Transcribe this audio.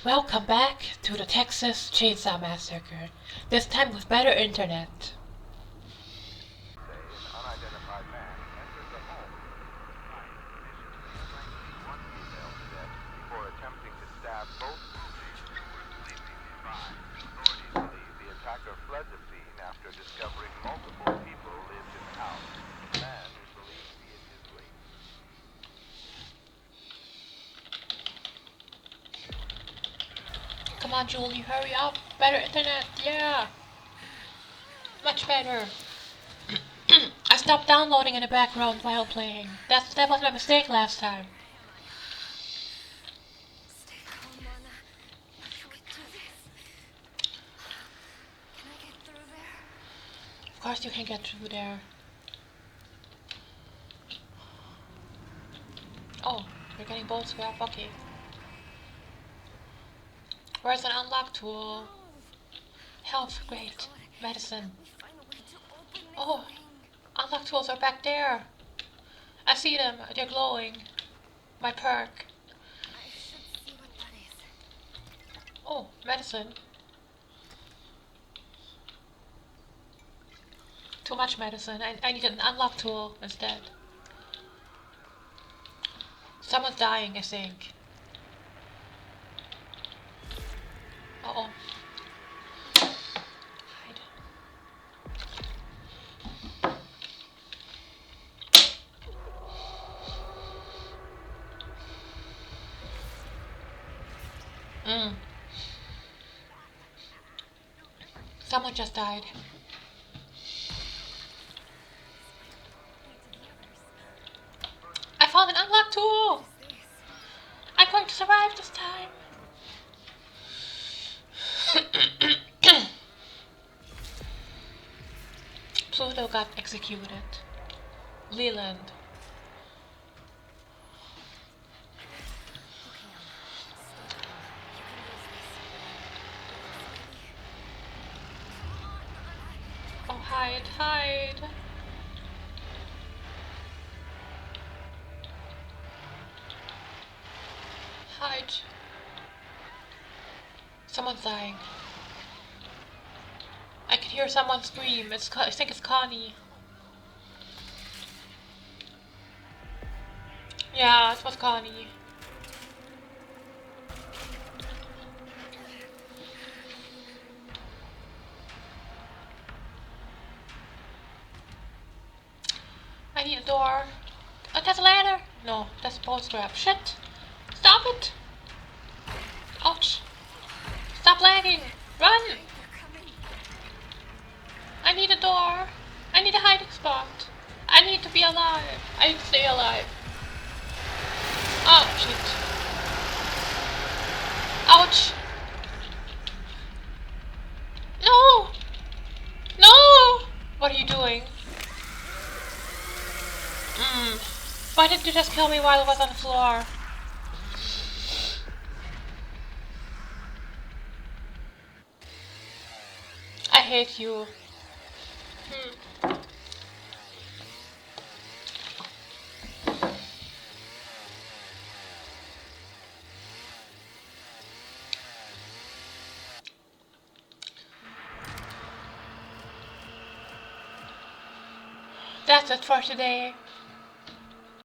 Welcome back to the Texas Chainsaw Massacre, this time with better internet. Come on, Julie, hurry up. Better internet, yeah. Much better. I stopped downloading in the background while playing. That was my mistake last time. Stay calm, Lana. You can do this. Can I get through there? Of course you can get through there. Oh, you're getting bolt scrap, okay. Where's an unlock tool? Health, great. Medicine. We find a way to open this Oh, thing. unlock tools are back there. I see them, they're glowing. My perk. I should see what that is. Oh, medicine. Too much medicine. I need an unlock tool instead. Someone's dying, I think. Uh-oh. Hide. Someone just died. I found an unlock tool! I'm going to survive this time! Pluto got executed. Leland. Oh, hide, hide! Hide. Someone's dying. I can hear someone scream. I think it's Connie. Yeah, it was Connie. I need a door. Oh, that's a ladder! No, that's a bolt strap. Shit! Stop it! Ouch! Stop lagging! Run! I need a door. I need a hiding spot. I need to be alive. I need to stay alive. Oh, shit. Ouch! No! No! What are you doing? Why didn't you just kill me while I was on the floor? I hate you. That's it for today.